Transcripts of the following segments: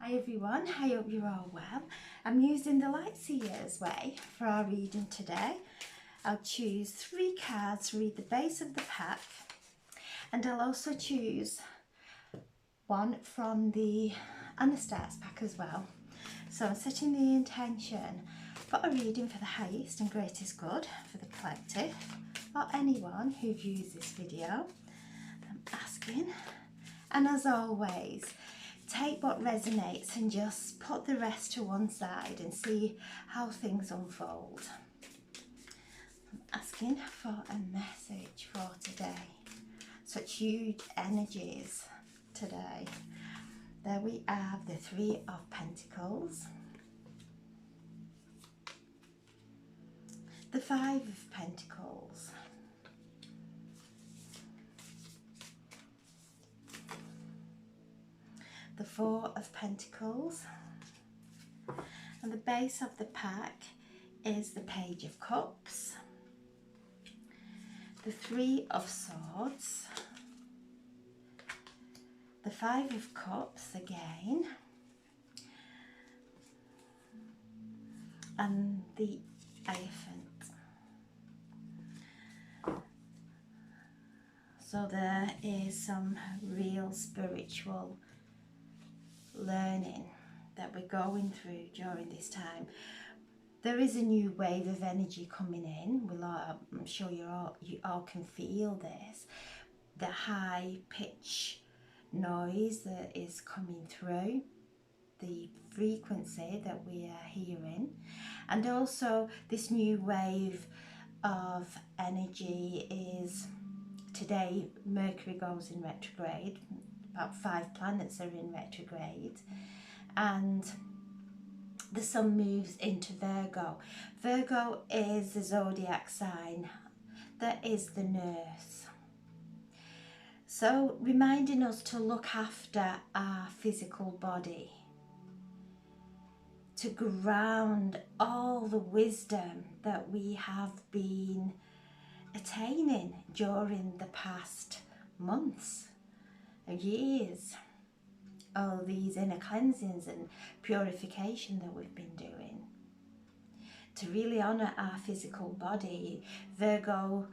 Hi everyone, I hope you're all well. I'm using the Lightseers way for our reading today. I'll choose 3 cards to read the base of the pack, and I'll also choose one from the Anastats pack as well. So I'm setting the intention for a reading for the highest and greatest good for the collective or anyone who views this video. I'm asking, and as always, take what resonates and just put the rest to one side and see how things unfold. I'm asking for a message for today. Such huge energies today. There we have the 3 of Pentacles, the 5 of Pentacles, the 4 of Pentacles, and the base of the pack is the Page of Cups, the 3 of Swords, the 5 of Cups again, and the Hierophant. So there is some real spiritual learning that we're going through during this time. There is a new wave of energy coming in. I'm sure you all can feel this. The high pitch noise that is coming through, the frequency that we are hearing, and also this new wave of energy is today Mercury goes in retrograde. About 5 planets are in retrograde, and the sun moves into Virgo. Virgo is the zodiac sign that is the nurse. So reminding us to look after our physical body, to ground all the wisdom that we have been attaining during the past months or years. All these inner cleansings and purification that we've been doing. To really honour our physical body, Virgo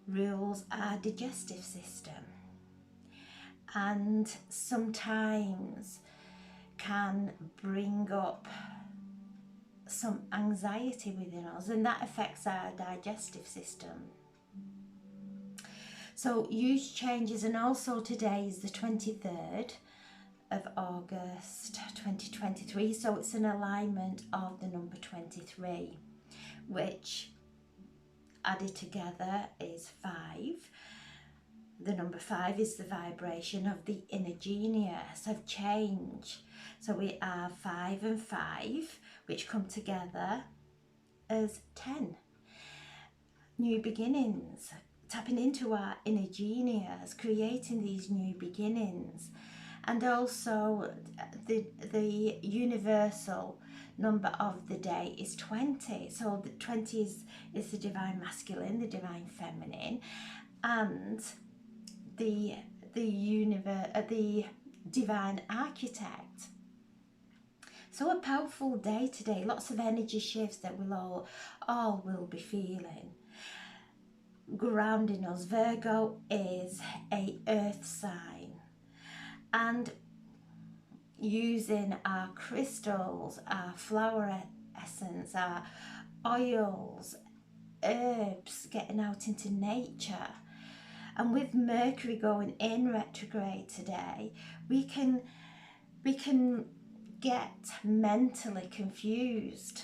rules our digestive system, and sometimes can bring up some anxiety within us, and that affects our digestive system. So huge changes, and also today is the 23rd of August 2023, so it's an alignment of the number 23, which added together is 5. The number 5 is the vibration of the inner genius, of change. So we have 5 and 5, which come together as 10. New beginnings, tapping into our inner genius, creating these new beginnings. And also the universal number of the day is 20. So the 20 is the divine masculine, the divine feminine, and the divine architect. So a powerful day today, lots of energy shifts that we'll all will be feeling. Grounding us. Virgo is a earth sign, and using our crystals, our flower essence, our oils, herbs, getting out into nature. And with Mercury going in retrograde today, we can get mentally confused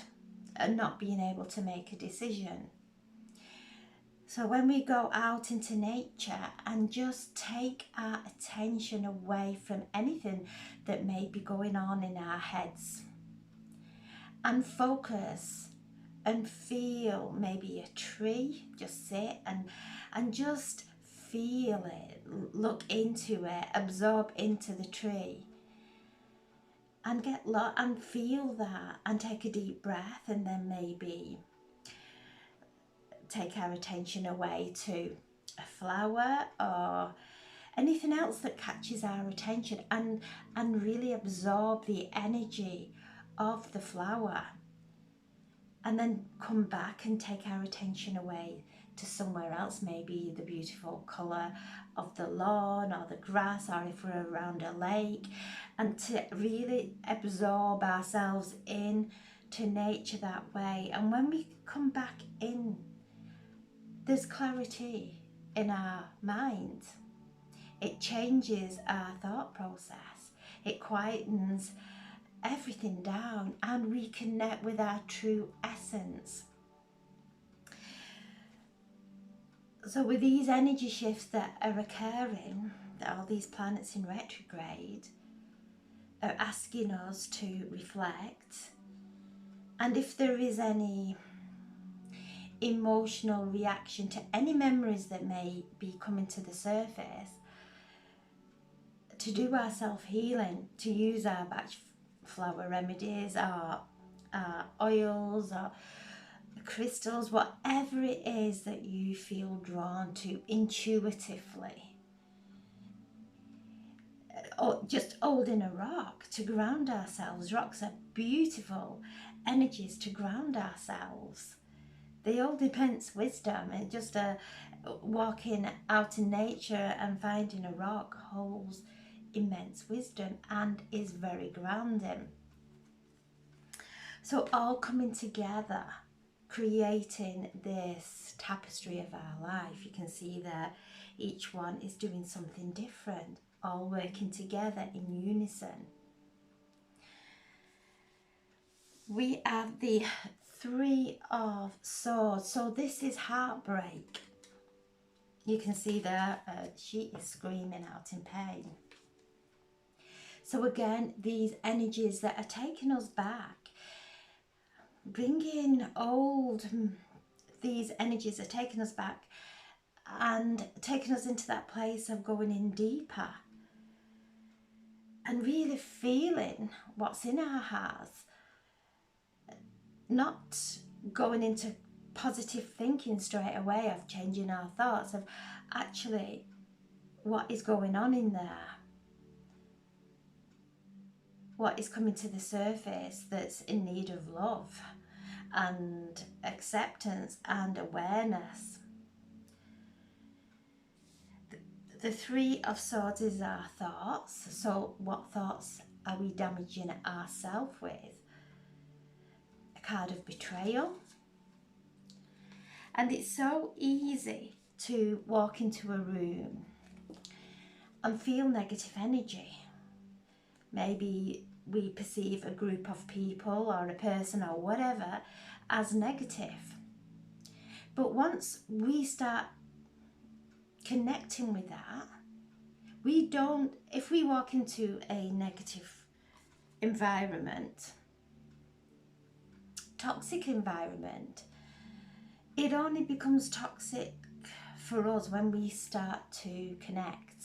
and not being able to make a decision. So when we go out into nature and just take our attention away from anything that may be going on in our heads, and focus and feel maybe a tree, just sit and just feel it, look into it, absorb into the tree, and and feel that, and take a deep breath, and then maybe take our attention away to a flower or anything else that catches our attention, and really absorb the energy of the flower, and then come back and take our attention away to somewhere else, maybe the beautiful colour of the lawn or the grass, or if we're around a lake, and to really absorb ourselves in to nature that way. And when we come back in, there's clarity in our mind. It changes our thought process. It quietens everything down, and we connect with our true essence. So with these energy shifts that are occurring, all these planets in retrograde are asking us to reflect, and if there is any emotional reaction to any memories that may be coming to the surface, to do our self-healing, to use our batch flower remedies, our oils, or crystals, whatever it is that you feel drawn to intuitively. Or just holding a rock to ground ourselves. Rocks are beautiful energies to ground ourselves. They hold immense wisdom, and just walking out in nature and finding a rock holds immense wisdom and is very grounding. So all coming together, creating this tapestry of our life. You can see that each one is doing something different, all working together in unison. We have the Three of Swords. So this is heartbreak. You can see there she is screaming out in pain. So again, these energies that are taking us back, bringing these energies are taking us back and taking us into that place of going in deeper and really feeling what's in our hearts, not going into positive thinking straight away, of changing our thoughts, of actually what is going on in there, what is coming to the surface that's in need of love and acceptance and awareness. The Three of Swords is our thoughts. So what thoughts are we damaging ourselves with? A card of betrayal. And it's so easy to walk into a room and feel negative energy. Maybe we perceive a group of people or a person or whatever as negative. But once we start connecting with that, if we walk into a negative environment, toxic environment, it only becomes toxic for us when we start to connect.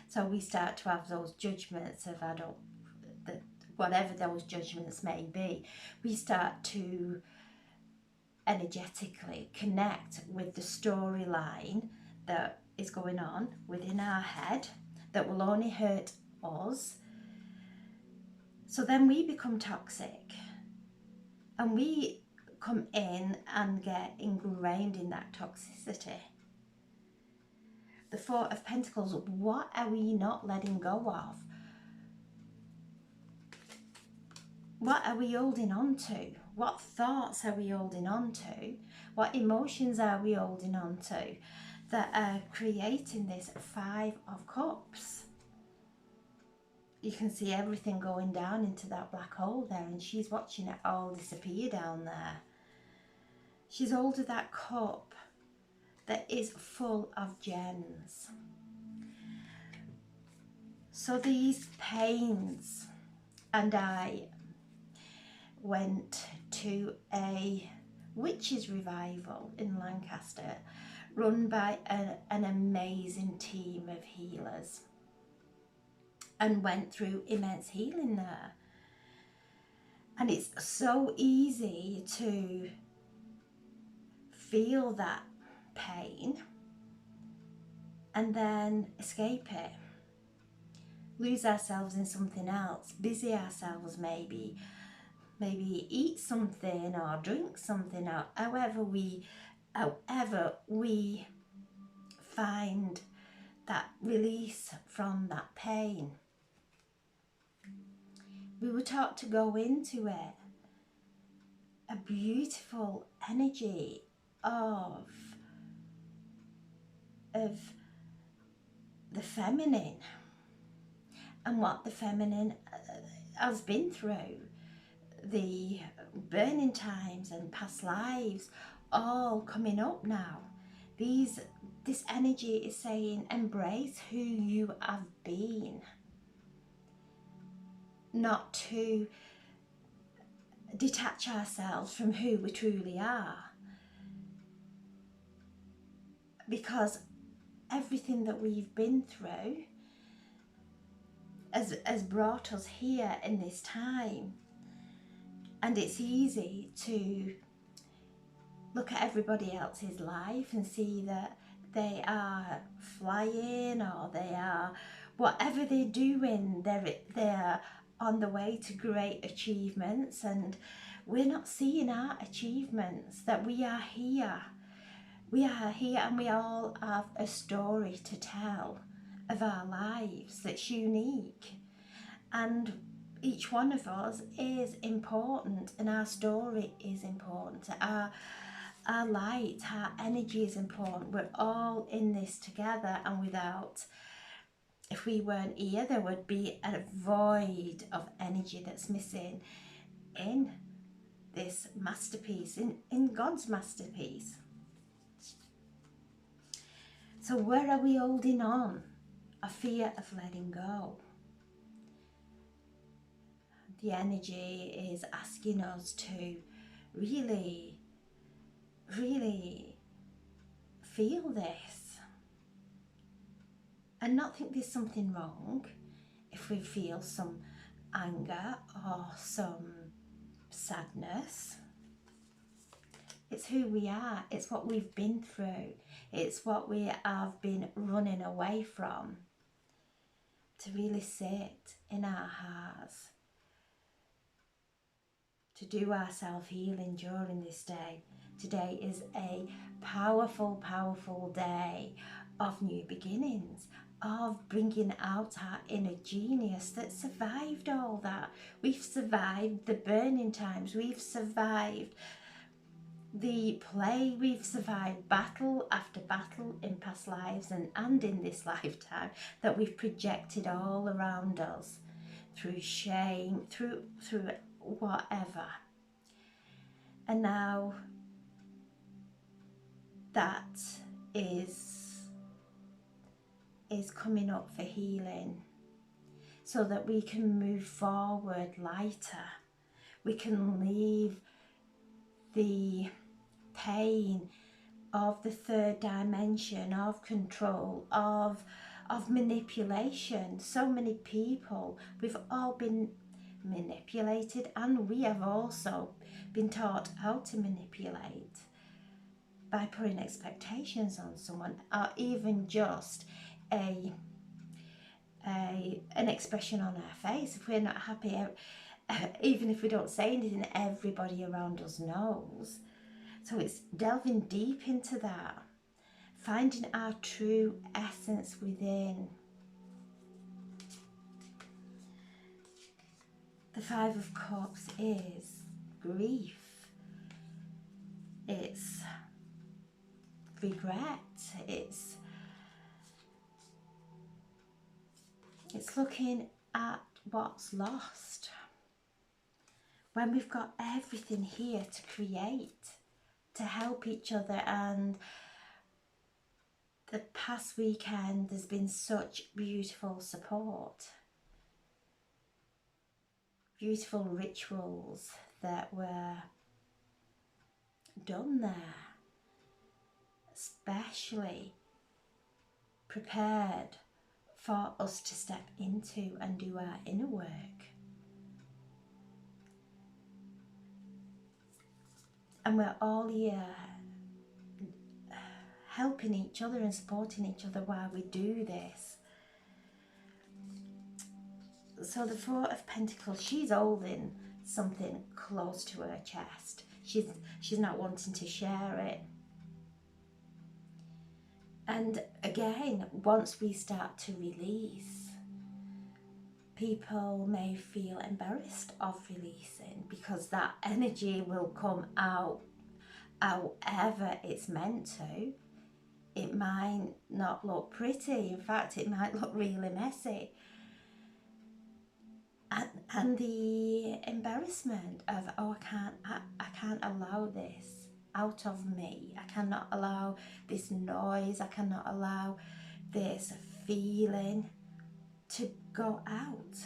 So we start to have those judgments of whatever those judgments may be. We start to energetically connect with the storyline that is going on within our head that will only hurt us. So then we become toxic, and we come in and get ingrained in that toxicity. The Four of Pentacles, what are we not letting go of? What are we holding on to? What thoughts are we holding on to? What emotions are we holding on to that are creating this Five of Cups? You can see everything going down into that black hole there, and she's watching it all disappear down there. She's holding that cup that is full of gems. So these pains, and I went to a witches revival in Lancaster run by an amazing team of healers, and went through immense healing there. And it's so easy to feel that pain and then escape it, lose ourselves in something else, busy ourselves, maybe eat something or drink something, or however we find that release from that pain. We were taught to go into it, a beautiful energy of the feminine, and what the feminine has been through, the burning times and past lives all coming up now. This energy is saying, embrace who you have been, not to detach ourselves from who we truly are, because everything that we've been through has brought us here in this time. And it's easy to look at everybody else's life and see that they are flying, or they are, whatever they're doing, they're on the way to great achievements, and we're not seeing our achievements, that we are here. We are here, and we all have a story to tell of our lives that's unique, and each one of us is important, and our story is important. Our light, our energy is important. We're all in this together, and if we weren't here, there would be a void of energy that's missing in this masterpiece, in God's masterpiece. So where are we holding on? A fear of letting go. The energy is asking us to really, really feel this, and not think there's something wrong if we feel some anger or some sadness. It's who we are, it's what we've been through, it's what we have been running away from. To really sit in our hearts, to do our self-healing during this day. Today is a powerful, powerful day of new beginnings, of bringing out our inner genius that survived all that. We've survived the burning times, we've survived the play, we've survived battle after battle in past lives and in this lifetime, that we've projected all around us through shame, through whatever. And now that is coming up for healing, so that we can move forward lighter. We can leave the pain of the third dimension, of control, of manipulation. So many people, we've all been manipulated, and we have also been taught how to manipulate by putting expectations on someone, or even just an expression on our face. If we're not happy, even if we don't say anything, everybody around us knows. So it's delving deep into that, finding our true essence within. The Five of Cups is grief, it's regret, it's looking at what's lost, when we've got everything here to create, to help each other. And the past weekend there's been such beautiful support, beautiful rituals that were done there, especially prepared for us to step into and do our inner work. And we're all here helping each other and supporting each other while we do this. So the Four of Pentacles, she's holding something close to her chest. She's not wanting to share it. And again, once we start to release, people may feel embarrassed of releasing because that energy will come out however it's meant to. It might not look pretty. In fact, it might look really messy. And the embarrassment of, oh, I can't allow this out of me. I cannot allow this noise. I cannot allow this feeling to go out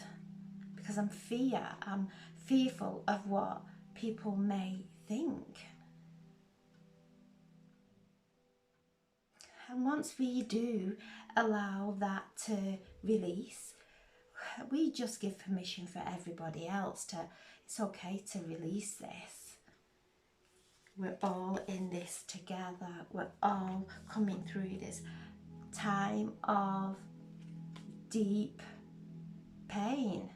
because I'm fearful of what people may think. And once we do allow that to release, we just give permission for everybody else to, it's okay to release this. We're all in this together. We're all coming through this time of deep pain.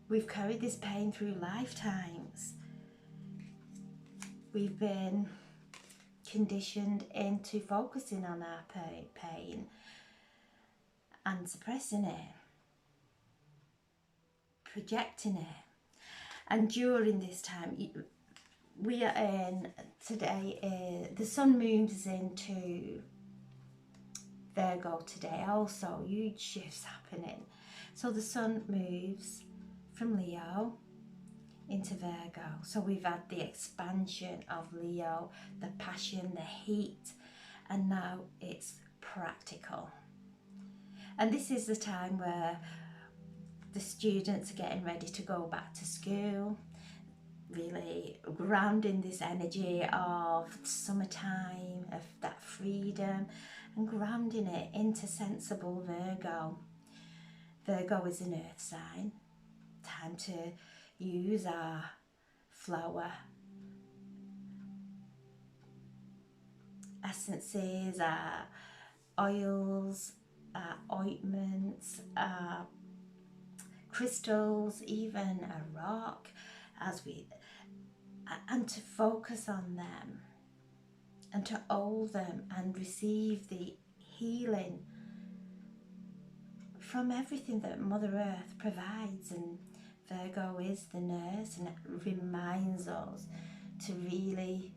We've carried this pain through lifetimes. We've been conditioned into focusing on our pain and suppressing it, projecting it. And during this time, we are in, today, the sun moves into Virgo today also, huge shifts happening. So the sun moves from Leo into Virgo. So we've had the expansion of Leo, the passion, the heat, and now it's practical. And this is the time where the students are getting ready to go back to school, really grounding this energy of summertime, of that freedom, and grounding it into sensible Virgo. Virgo is an earth sign. Time to use our flower essences, our oils, our ointments, our crystals, even a rock, and to focus on them and to hold them and receive the healing from everything that Mother Earth provides. And Virgo is the nurse, and it reminds us to really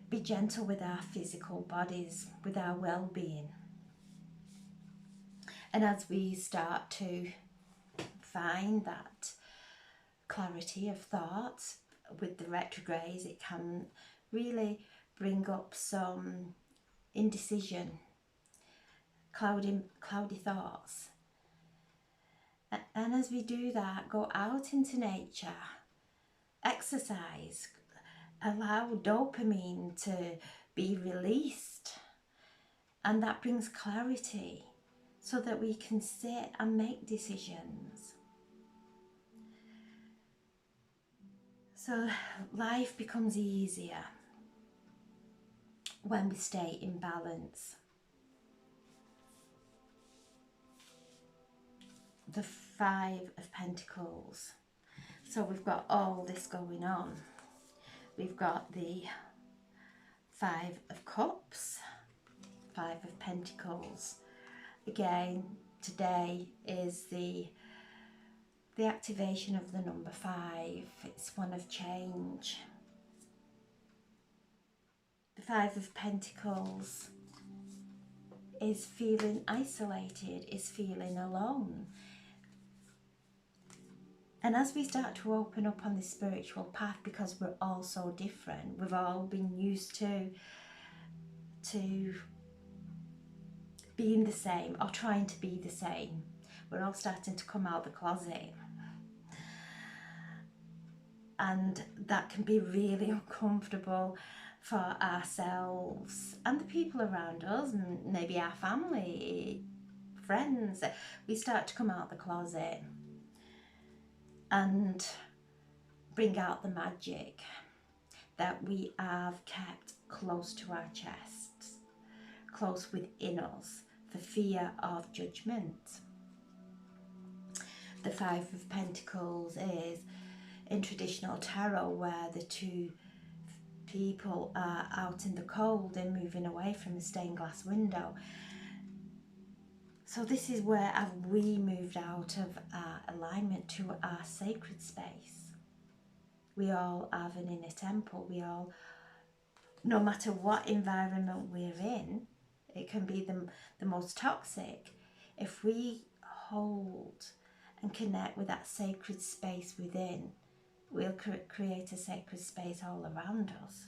be gentle with our physical bodies, with our well-being. And as we start to find that clarity of thought with the retrogrades, it can really bring up some indecision, cloudy thoughts. And as we do that, go out into nature, exercise, allow dopamine to be released, and that brings clarity so that we can sit and make decisions. So life becomes easier when we stay in balance. The Five of Pentacles. So we've got all this going on. We've got the Five of Cups, Five of Pentacles. Again, today is the activation of the number 5. It's one of change. The Five of Pentacles is feeling isolated, is feeling alone. And as we start to open up on this spiritual path, because we're all so different, we've all been used to being the same or trying to be the same. We're all starting to come out the closet. And that can be really uncomfortable for ourselves and the people around us, and maybe our family, friends. We start to come out the closet and bring out the magic that we have kept close to our chests. close within us for fear of judgment. The Five of Pentacles is in traditional tarot where the two people are out in the cold and moving away from a stained glass window. So this is where have we moved out of our alignment to our sacred space. We all have an inner temple. We all, no matter what environment we're in, it can be the most toxic. If we hold and connect with that sacred space within, we'll create a sacred space all around us.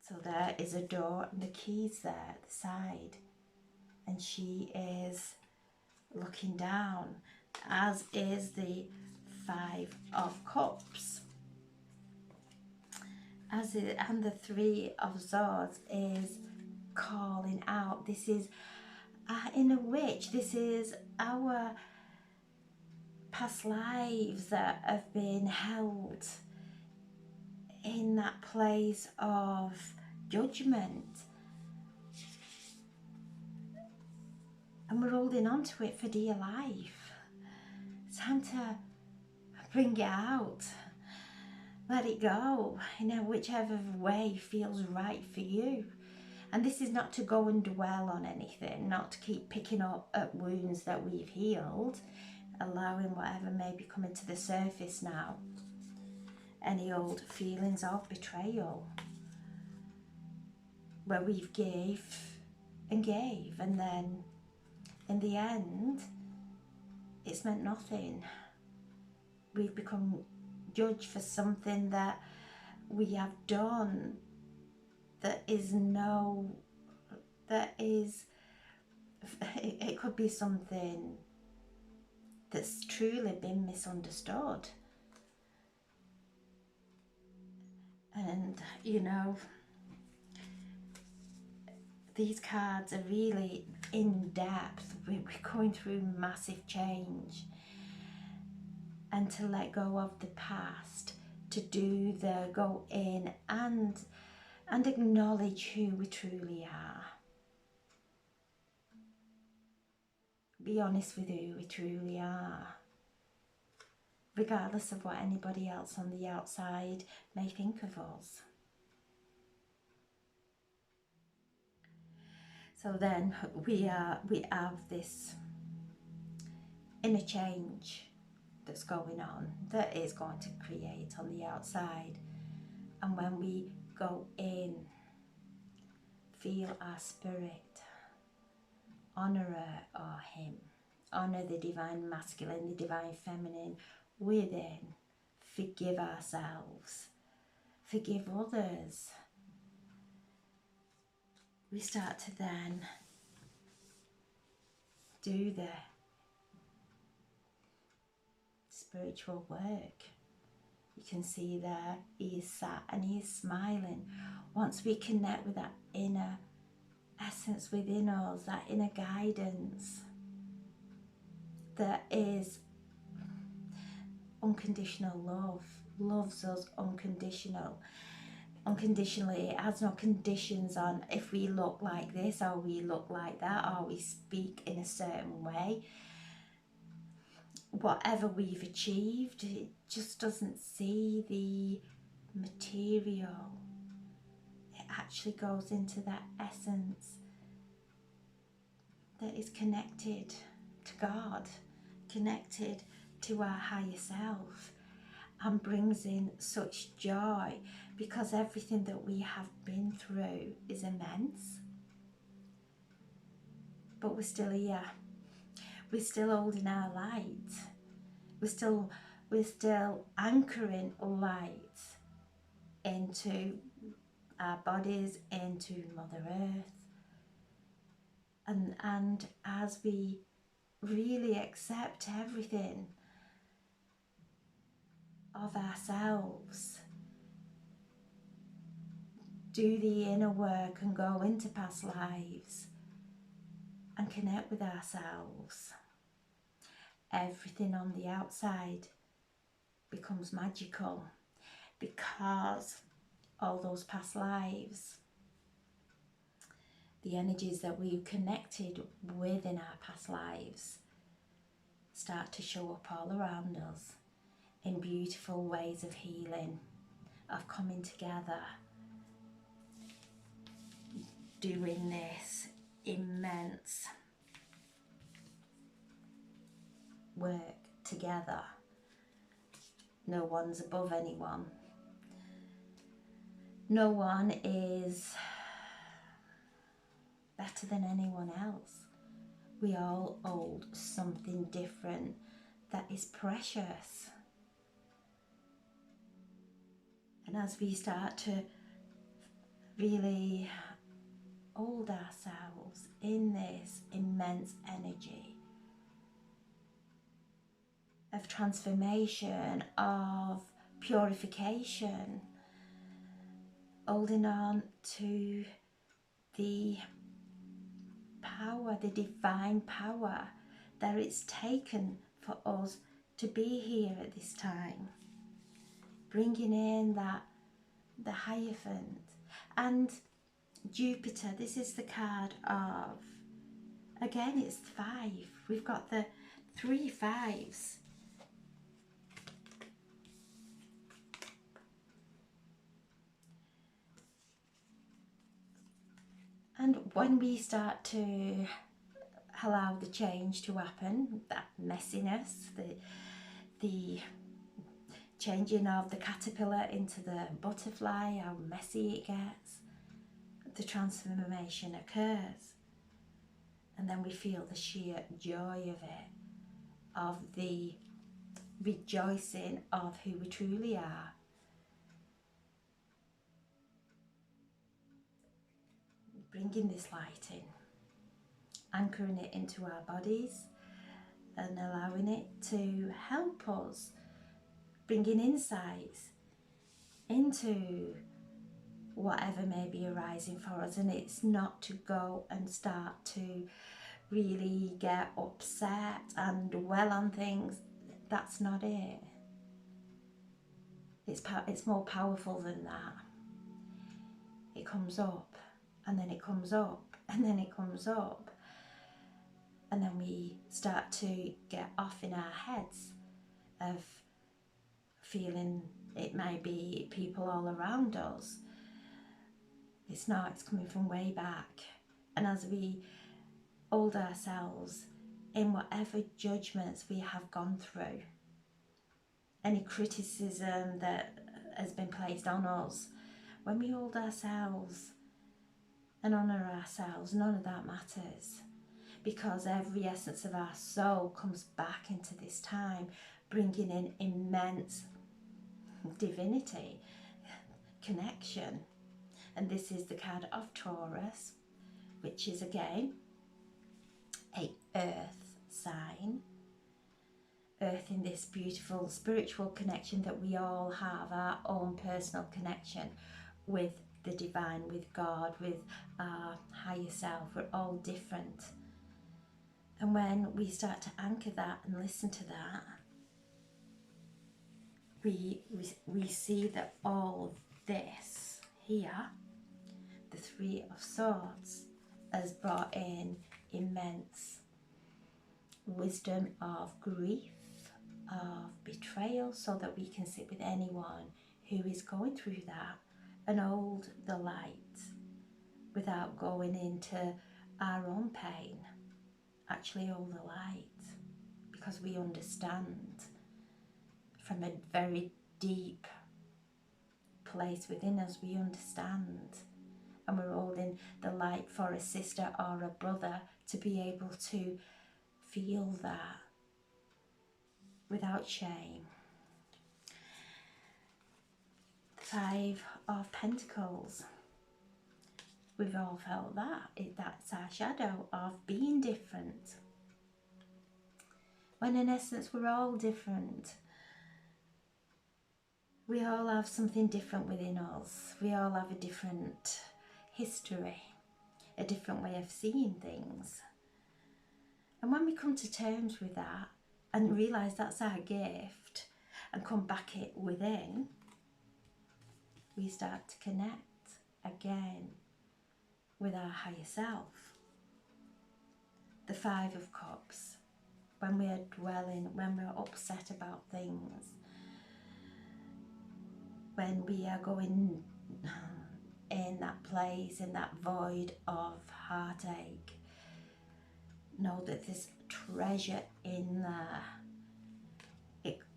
So there is a door and the keys there at the side. And she is looking down, as is the Five of Cups. And the Three of Swords is calling out. This is our inner witch. This is our past lives that have been held in that place of judgment. And we're holding on to it for dear life. It's time to bring it out. Let it go, whichever way feels right for you. And this is not to go and dwell on anything, not to keep picking up at wounds that we've healed, allowing whatever may be coming to the surface now. Any old feelings of betrayal, where we've gave, and then in the end, it's meant nothing. We've become judged for something that we have done it could be something that's truly been misunderstood. And, these cards are really in depth. We're going through massive change. And to let go of the past, to do the go in and acknowledge who we truly are. Be honest with who we truly are, regardless of what anybody else on the outside may think of us. So then we have this inner change that's going on, that is going to create on the outside. And when we go in, feel our spirit, honour her or him, honour the divine masculine, the divine feminine within, forgive ourselves, forgive others. We start to then do the spiritual work. You can see there, he is sat and he is smiling. Once we connect with that inner essence within us, that inner guidance that is unconditional love, loves us unconditionally. It has no conditions on if we look like this or we look like that or we speak in a certain way. Whatever we've achieved, it just doesn't see the material. It actually goes into that essence that is connected to God, connected to our higher self, and brings in such joy, because everything that we have been through is immense. But we're still here. We're still holding our light. We're still anchoring light into our bodies, into Mother Earth. And as we really accept everything of ourselves, do the inner work and go into past lives and connect with ourselves, everything on the outside becomes magical, because all those past lives the energies that we've connected with in our past lives start to show up all around us in beautiful ways of healing, of coming together, doing this immense work together. No one's above anyone. No one is better than anyone else. We all hold something different that is precious. And as we start to really hold ourselves in this immense energy of transformation, of purification, holding on to the power, the divine power that it's taken for us to be here at this time, bringing in that the Hierophant and Jupiter. This is the card of, again, it's 5. We've got the 3 5s. And when we start to allow the change to happen, that messiness, the changing of the caterpillar into the butterfly, how messy it gets, the transformation occurs. And then we feel the sheer joy of it, of the rejoicing of who we truly are. Bringing this light in, anchoring it into our bodies and allowing it to help us, bringing insights into whatever may be arising for us. And it's not to go and start to really get upset and dwell on things. That's not it. It's more powerful than that. It comes up, and then it comes up, and then it comes up, and then we start to get off in our heads of feeling it may be people all around us. It's not, it's coming from way back. And as we hold ourselves in whatever judgments we have gone through, any criticism that has been placed on us, when we hold ourselves and honour ourselves, none of that matters, because every essence of our soul comes back into this time, bringing in immense divinity, connection. And this is the card of Taurus, which is again a earth sign. Earth in this beautiful spiritual connection that we all have, our own personal connection with the divine, with God, with our higher self. We're all different. And when we start to anchor that and listen to that, we see that all of this here, the 3 of Swords, has brought in immense wisdom of grief, of betrayal, so that we can sit with anyone who is going through that and hold the light without going into our own pain. Actually hold the light, because we understand from a very deep place within us. We understand, and we're holding the light for a sister or a brother to be able to feel that without shame. 5 of Pentacles. We've all felt that. That's our shadow of being different. When in essence we're all different. We all have something different within us. We all have a different history, a different way of seeing things. And when we come to terms with that and realise that's our gift and come back it within, we start to connect again with our higher self. The Five of Cups, when we are dwelling, when we're upset about things, when we are going in that place, in that void of heartache, know that there's treasure in there.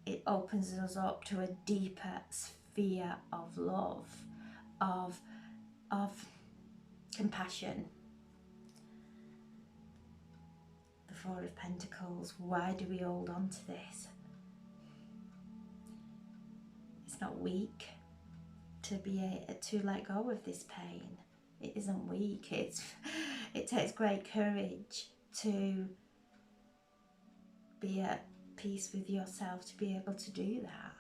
It opens us up to a deeper sphere of love, of compassion. The Four of Pentacles, why do we hold on to this? It's not weak to let go of this pain. It isn't weak. It takes great courage to be at peace with yourself, to be able to do that.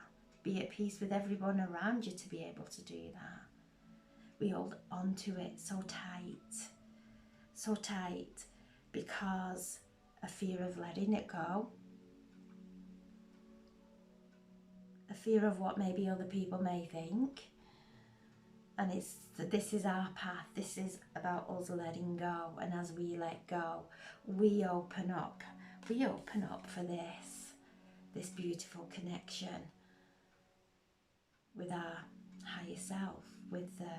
Be at peace with everyone around you to be able to do that. We hold on to it so tight because a fear of letting it go, a fear of what maybe other people may think. And this is our path. This is about us letting go. And as we let go, we open up for this beautiful connection with our higher self, with the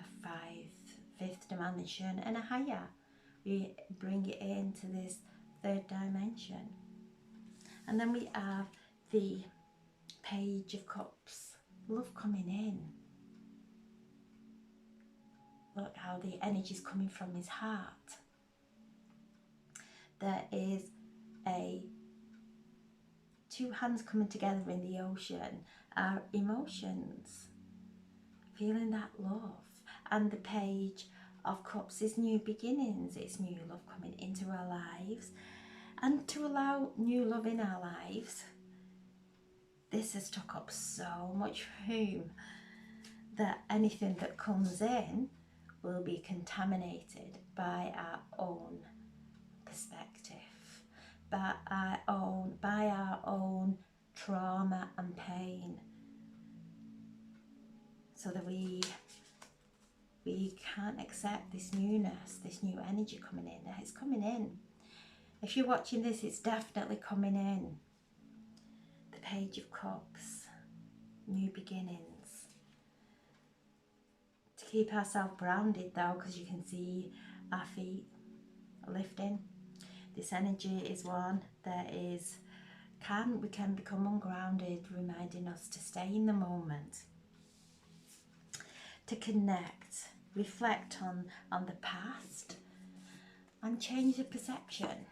fifth dimension and a higher. We bring it into this third dimension. And then we have the Page of Cups, love coming in. Look how the energy is coming from his heart. There is two hands coming together in the ocean, our emotions, feeling that love. And the Page of Cups is new beginnings, it's new love coming into our lives. And to allow new love in our lives, this has took up so much room that anything that comes in will be contaminated by our own perspective, by our own trauma and pain, so that we can't accept this newness, this new energy coming in. It's coming in. If you're watching this, it's definitely coming in. The Page of Cups, new beginnings. To keep ourselves grounded though, because you can see our feet lifting. This energy is one that we can become ungrounded, reminding us to stay in the moment, to connect, reflect on the past and change the perception.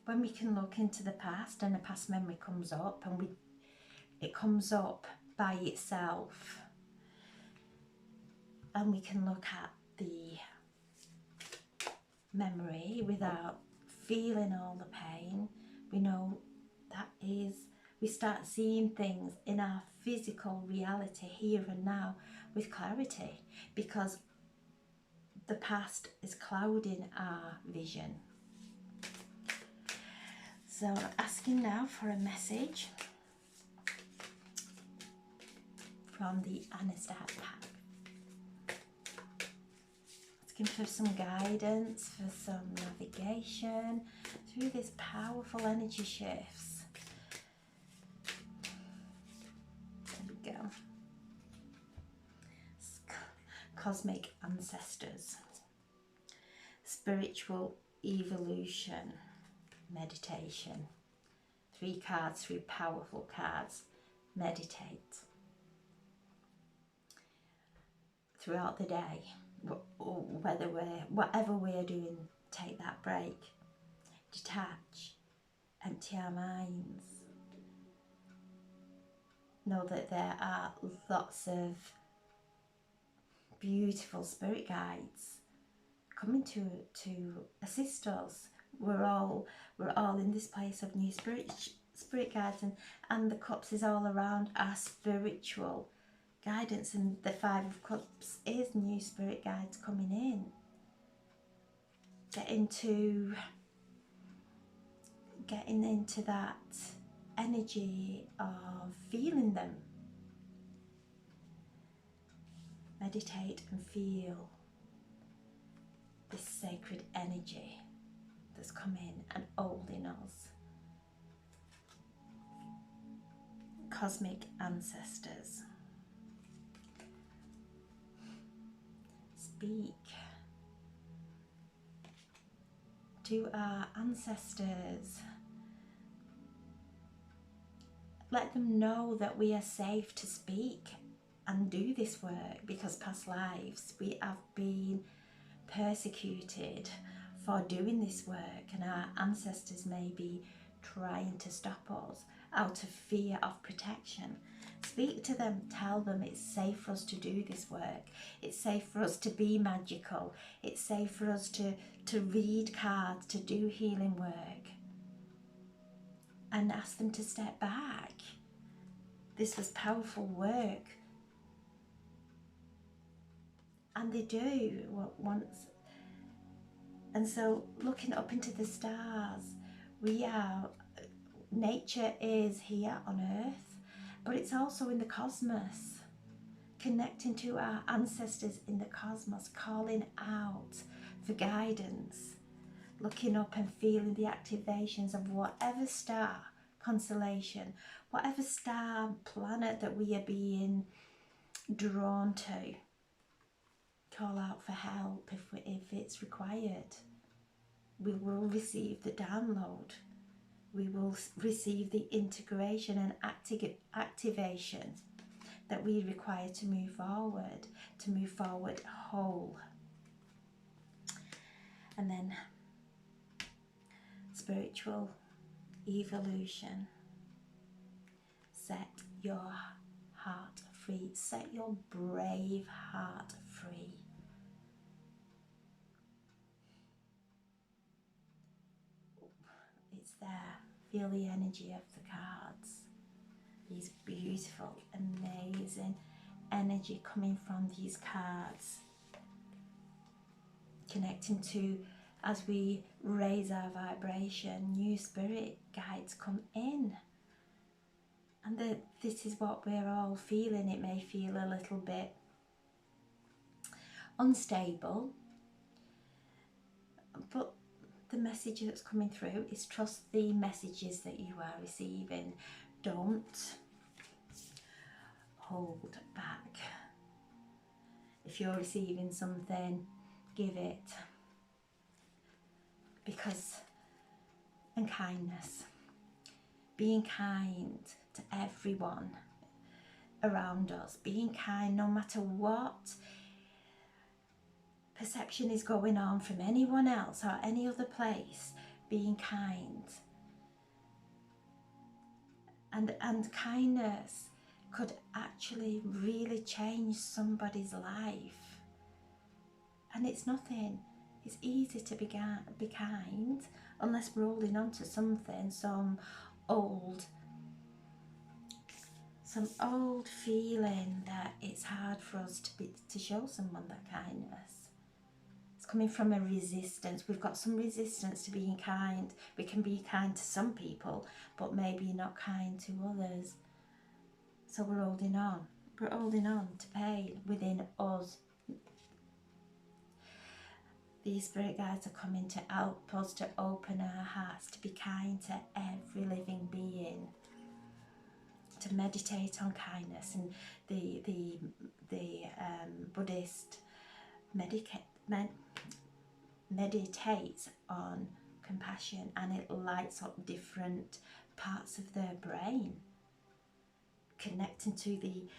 When we can look into the past and a past memory comes up, and it comes up by itself, and we can look at the memory without feeling all the pain, we know that we start seeing things in our physical reality here and now with clarity, because the past is clouding our vision. So I'm asking now for a message from the Amistad pack. Asking for some guidance, for some navigation through these powerful energy shifts. There we go. Cosmic ancestors. Spiritual evolution. Meditation. 3 cards, 3 powerful cards. Meditate. Throughout the day, whatever we're doing, take that break. Detach. Empty our minds. Know that there are lots of beautiful spirit guides coming to assist us. We're all in this place of new spirit guides, and the cups is all around our spiritual guidance, and the 5 of Cups is new spirit guides coming in. Getting into that energy of feeling them. Meditate and feel this sacred energy that's come in and holding us. Cosmic ancestors, speak to our ancestors. Let them know that we are safe to speak and do this work, because past lives we have been persecuted for doing this work, and our ancestors may be trying to stop us out of fear of protection. Speak to them, tell them it's safe for us to do this work. It's safe for us to be magical. It's safe for us to read cards, to do healing work. And ask them to step back. This was powerful work. And they do once. And so looking up into the stars, nature is here on earth, but it's also in the cosmos, connecting to our ancestors in the cosmos, calling out for guidance, looking up and feeling the activations of whatever star constellation, whatever star planet that we are being drawn to. Call out for help if it's required. We will receive the download. We will receive the integration and activation that we require to move forward whole. And then spiritual evolution. Set your heart free. Set your brave heart free. It's there. Feel the energy of the cards. These beautiful, amazing energy coming from these cards. Connecting to, as we raise our vibration, new spirit guides come in. And this is what we're all feeling. It may feel a little bit unstable, but the message that's coming through is trust the messages that you are receiving. Don't hold back. If you're receiving something, give it. And kindness. Being kind to everyone around us. Being kind no matter what perception is going on from anyone else or any other place. Being kind. And kindness could actually really change somebody's life. And it's nothing. It's easy to be kind unless we're holding on to something, some old feeling that it's hard for us to show someone that kindness. It's coming from a resistance. We've got some resistance to being kind. We can be kind to some people, but maybe not kind to others. So we're holding on. We're holding on to pain within us. These spirit guides are coming to help us to open our hearts, to be kind to every living being, to meditate on kindness. And the Buddhist meditates on compassion, and it lights up different parts of their brain, connecting to the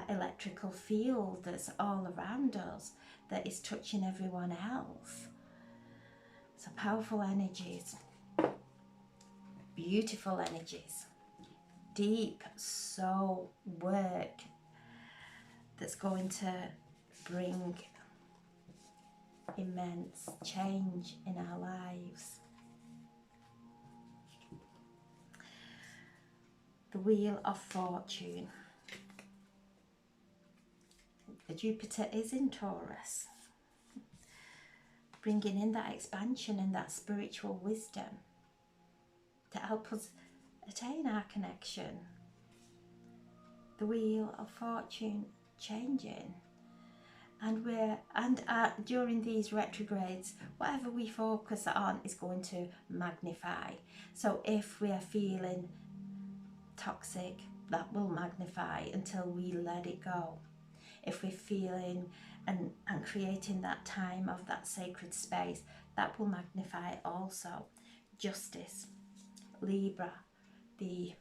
electrical field that's all around us, that is touching everyone else. So powerful energies, beautiful energies, deep soul work that's going to bring immense change in our lives. The Wheel of Fortune. Jupiter is in Taurus, bringing in that expansion and that spiritual wisdom to help us attain our connection. The Wheel of Fortune changing, And during these retrogrades, whatever we focus on is going to magnify. So if we are feeling toxic, that will magnify until we let it go. If we're feeling and creating that time of that sacred space, that will magnify also. Justice, Libra, the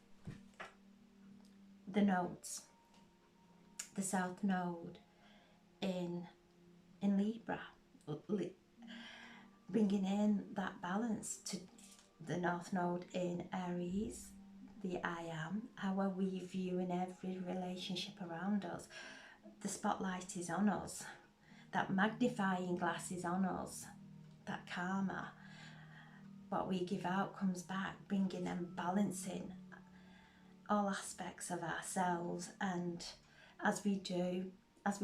nodes, the South Node in Libra, bringing in that balance to the North Node in Aries, the I am, how are we viewing every relationship around us? The spotlight is on us, that magnifying glass is on us, that karma, what we give out comes back, bringing and balancing all aspects of ourselves. And as we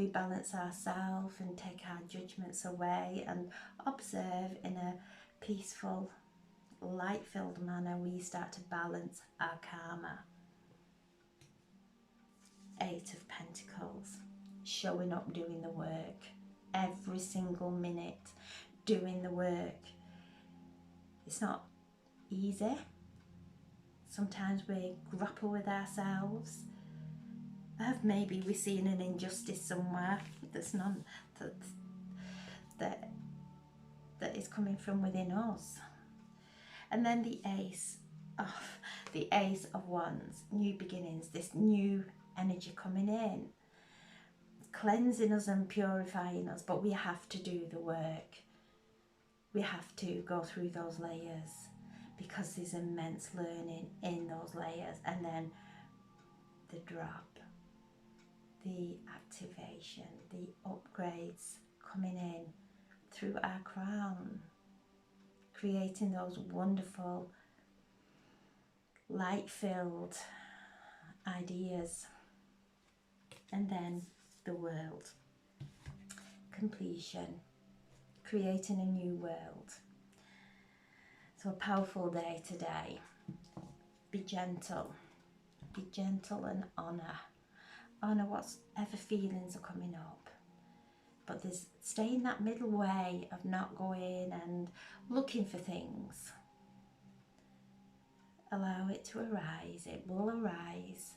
balance ourselves and take our judgments away and observe in a peaceful, light-filled manner, we start to balance our karma. Eight of Pentacles, showing up, doing the work, every single minute, doing the work. It's not easy. Sometimes we grapple with ourselves. Maybe we're seeing an injustice somewhere that's none that is coming from within us. And then the Ace of Wands, new beginnings, this new energy coming in, cleansing us and purifying us, but we have to do the work. We have to go through those layers because there's immense learning in those layers. And then the drop, the activation, the upgrades coming in through our crown, creating those wonderful light-filled ideas. And then the world, completion, creating a new world. So a powerful day today. Be gentle and honour whatever feelings are coming up. But stay in that middle way of not going and looking for things. Allow it to arise. It will arise.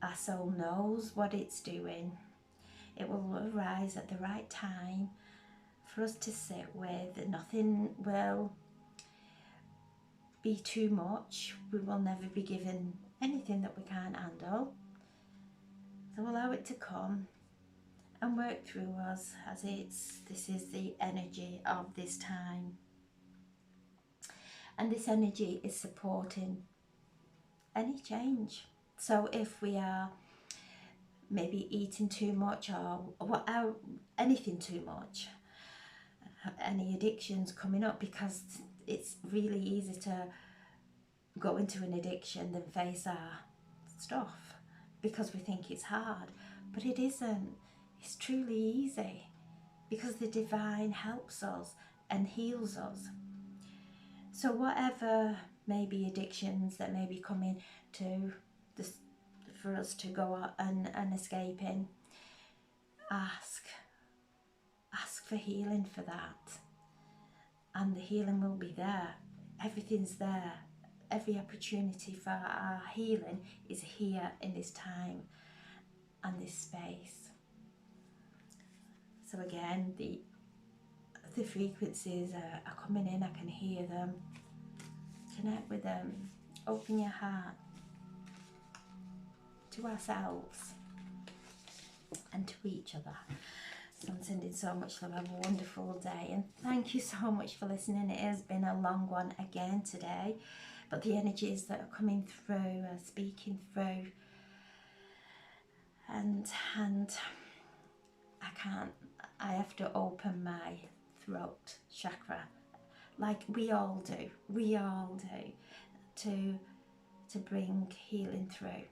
Our soul knows what it's doing. It will arise at the right time for us to sit with. Nothing will be too much. We will never be given anything that we can't handle. So allow it to come and work through us as this is the energy of this time. And this energy is supporting any change. So if we are maybe eating too much or anything too much, any addictions coming up, because it's really easy to go into an addiction than face our stuff because we think it's hard, but it isn't. It's truly easy because the divine helps us and heals us. So whatever may be addictions that may be coming to this for us to go out and escape in, ask for healing for that, and the healing will be there. Everything's there. Every opportunity for our healing is here in this time and this space. So again, the frequencies are coming in. I can hear them. Connect with them. Open your heart to ourselves and to each other. So I'm sending so much love. Have a wonderful day, and thank you so much for listening. It has been a long one again today, but the energies that are coming through are speaking through, and I have to open my throat chakra, like we all do, to bring healing through.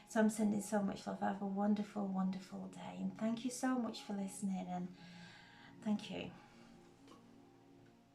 So I'm sending so much love. Have a wonderful, wonderful day, and thank you so much for listening, and thank you.